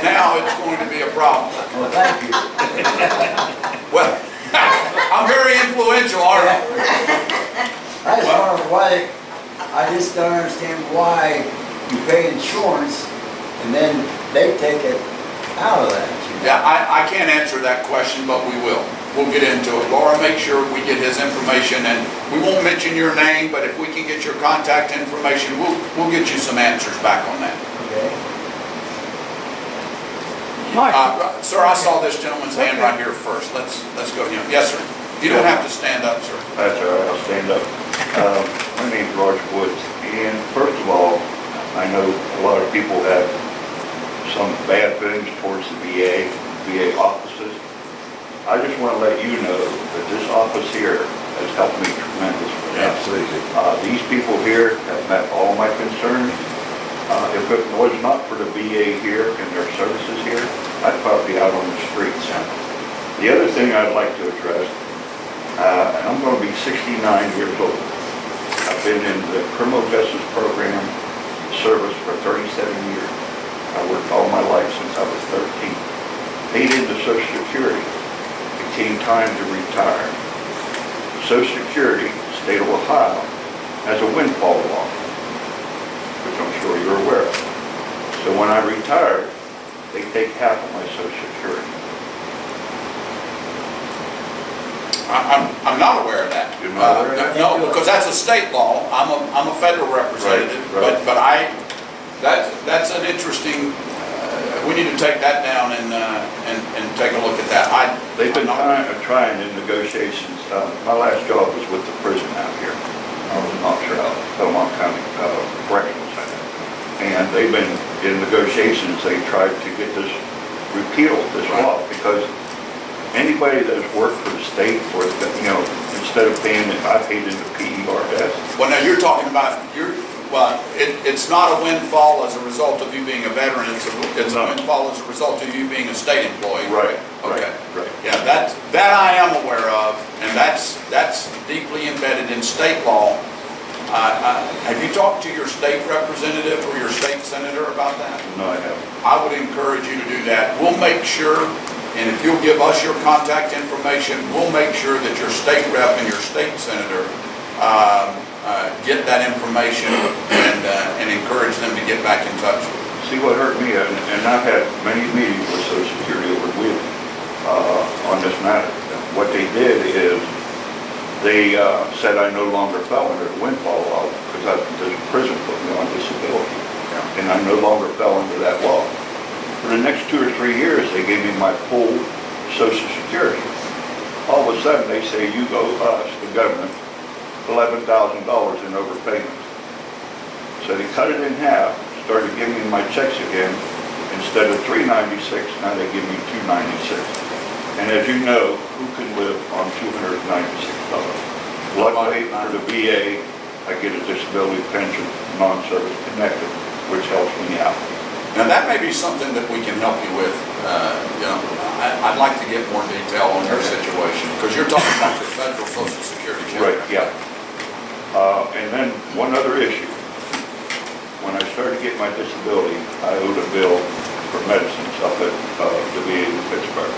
now it's going to be a problem. Well, thank you. Well, I'm very influential, aren't I? I just wonder why, I just don't understand why you pay insurance and then they take it out of that. Yeah, I can't answer that question, but we will. We'll get into it. Laura, make sure we get his information, and we won't mention your name, but if we can get your contact information, we'll get you some answers back on that. Okay. Sir, I saw this gentleman's hand right here first. Let's go to him. Yes, sir. You don't have to stand up, sir. That's all right, I'll stand up. My name's Roger Woods, and first of all, I know a lot of people have some bad feelings towards the VA offices. I just want to let you know that this office here has helped me tremendously. Absolutely. These people here have met all my concerns. If it was not for the VA here and their services here, I'd probably be out on the streets. The other thing I'd like to address, and I'm going to be 69 years old. I've been in the criminal justice program service for 37 years. I worked all my life since I was 13. Paid into Social Security. It came time to retire. Social Security, state of Ohio, has a windfall law, which I'm sure you're aware of. So when I retired, they take half of my Social Security. I'm not aware of that. You're not aware of that? No, because that's a state law. I'm a federal representative, Right. but that's an interesting. We need to take that down and take a look at that. They've been trying in negotiations. My last job was with the prison out here. I was an officer out of Belmont County Correctional Center. And they've been in negotiations. They tried to get this repealed, this law, because anybody that's worked for the state, or instead of paying it, I paid into PERS. Well, now you're talking about it's not a windfall as a result of you being a veteran. It's a windfall as a result of you being a state employee. Right. Okay. Right. Yeah, that I am aware of, and that's deeply embedded in state law. Have you talked to your state representative or your state senator about that? No, I haven't. I would encourage you to do that. We'll make sure, and if you'll give us your contact information, we'll make sure that your state rep and your state senator get that information and encourage them to get back in touch. See, what hurt me, and I've had many meetings with Social Security over Wheeling on this matter. What they did is they said I no longer fell under the windfall law because the prison put me on disability, and I no longer fell under that law. For the next 2 or 3 years, they gave me my full Social Security. All of a sudden, they say, you owe us, the government, $11,000 in overpayments. So they cut it in half, started giving me my checks again. Instead of $396, now they give me $296. And as you know, who can live on $296? Luckily for the VA, I get a disability pension, non-service connected, which helps me out. Now that may be something that we can help you with. I'd like to get more detail on your situation, because you're talking about your federal Social Security check. Right, yeah. And then one other issue. When I started getting my disability, I owed a bill for medicines up at the VA in Pittsburgh.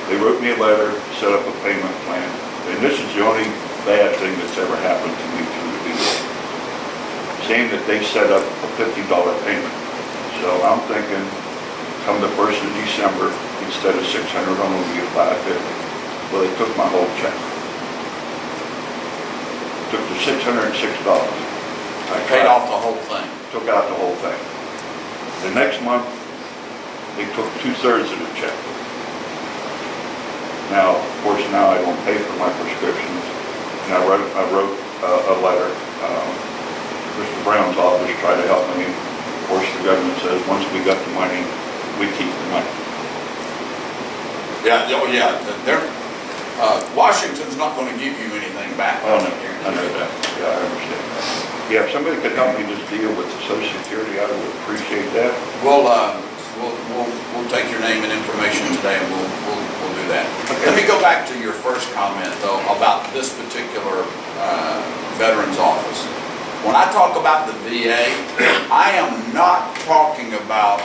They wrote me a letter, set up a payment plan, and this is the only bad thing that's ever happened to me through the VA, saying that they set up a $50 payment. So I'm thinking, come the 1st of December, instead of $600, I'm going to get $550. Well, they took my whole check. Took the $606. I Paid off the whole thing. Took out the whole thing. The next month, they took 2/3 of the check. Now, of course, now I don't pay for my prescriptions. And I wrote a letter. Mr. Brown's office tried to help me. Of course, the government says once we got the money, we keep the money. Yeah. Oh, yeah. Washington's not going to give you anything back. Oh, no, I know that. Yeah, I understand that. Yeah, if somebody could help me just deal with the Social Security, I would appreciate that. We'll take your name and information today, and we'll do that. Okay. Let me go back to your first comment, though, about this particular veterans office. When I talk about the VA, I am not talking about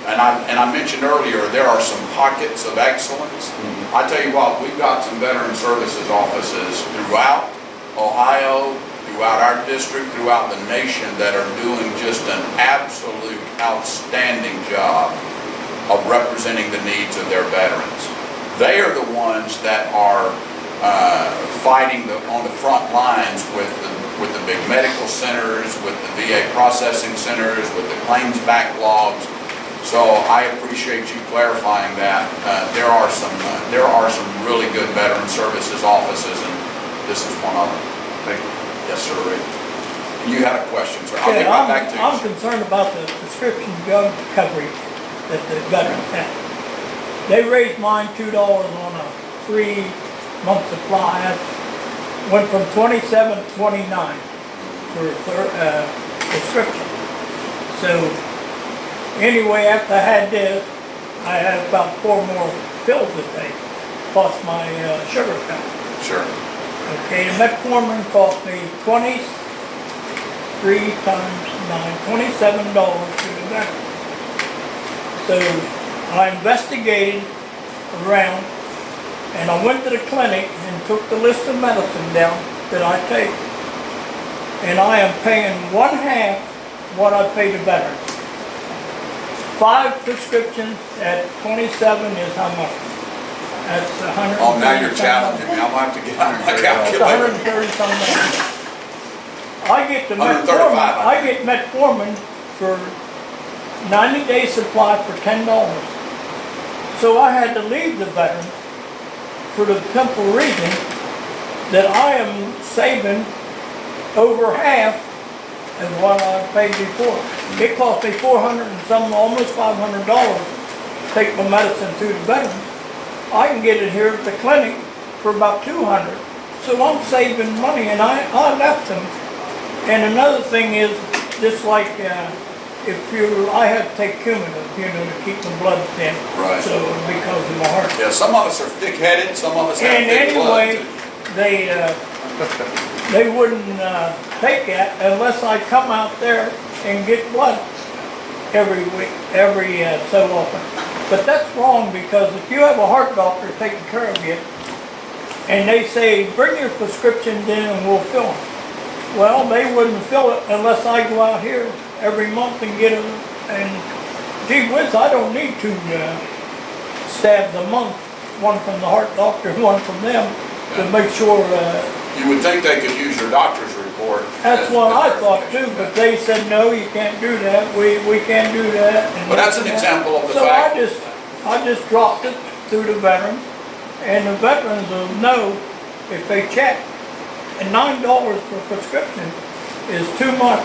and I mentioned earlier, there are some pockets of excellence. I tell you what, we've got some veteran services offices throughout Ohio, throughout our district, throughout the nation that are doing just an absolute outstanding job of representing the needs of their veterans. They are the ones that are fighting on the front lines with the big medical centers, with the VA processing centers, with the claims backlogs. So I appreciate you clarifying that. There are some really good veteran services offices, and this is one of them. Thank you. Yes, sir, Rick. You had a question, sir. I'll Okay, get right back to you. I'm concerned about the prescription drug coverage that the veterans have. They raised mine $2 on a 3-month supply. That went from $27 to $29 for prescription. So anyway, after I had this, I had about 4 more pills to take, plus my sugar cup. Sure. Okay, the metformin cost me 23 times 9, $27 to the veteran. So I investigated around, and I went to the clinic and took the list of medicine down that I take. And I am paying 1/2 what I pay the veterans. 5 prescriptions at 27 is how much? That's 100. Oh, now you're challenging me. I'm gonna have to get on my It's calculator. 130 something. I get the 135, metformin, I get metformin for 90-day supply for $10. So I had to leave the veterans for the simple reason that I am saving over half of what I paid before. It cost me $400 and some, almost $500 to take my medicine to the veterans. I can get it here at the clinic for about $200. So I'm saving money, and I left them. And another thing is, just like I have to take cumin, to keep my blood thin. Right. So because of my heart. Yeah, some of us are thick-headed, some of us have And thick blood. anyway, they wouldn't take that unless I come out there and get blood every week, every so often. But that's wrong, because if you have a heart doctor taking care of you, and they say, bring your prescriptions in and we'll fill them. Well, they wouldn't fill it unless I go out here every month and get them. And gee whiz, I don't need 2 stabs a month, one from the heart doctor, one from them, to make sure. You would think they could use your doctor's report. That's what I thought too, but they said, no, you can't do that, we can't do that. And But that's an that. example of the So fact. I just dropped it to the veterans, and the veterans will know if they check. And $9 for prescription is too much,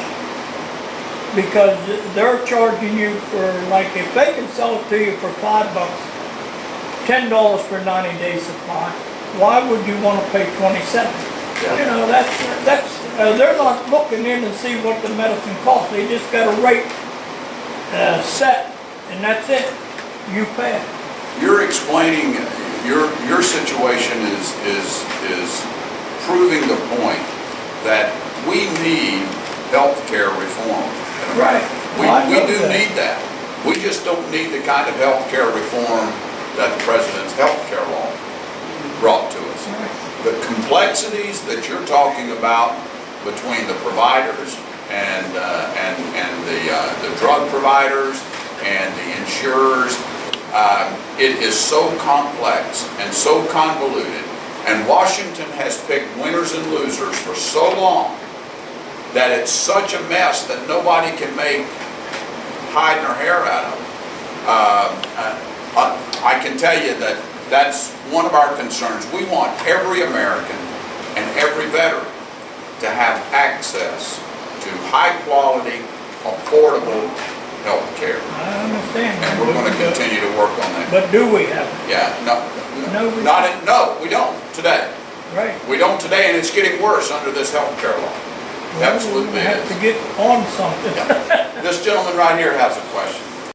because they're charging you for, like, if they can sell it to you for $5, $10 for 90-day supply, why would you want to pay 27? Yeah. You know, they're not looking in to see what the medicine costs. They just got a rate set, and that's it. You pay it. You're explaining, your situation is proving the point that we need healthcare reform. Right. We Well, I know do that. need that. We just don't need the kind of healthcare reform that the president's healthcare law brought to us. The complexities that you're talking about between the providers and the drug providers and the insurers, it is so complex and so convoluted. And Washington has picked winners and losers for so long that it's such a mess that nobody can make hide their hair out of it. I can tell you that that's one of our concerns. We want every American and every veteran to have access to high-quality, affordable health care. I understand. And we're going to continue to work on that. But do we have it? Yeah, No, we no, we don't today. Right. We don't today, and it's getting worse under this health care law. Well, Absolutely we have is. to get on something. This gentleman right here has a question.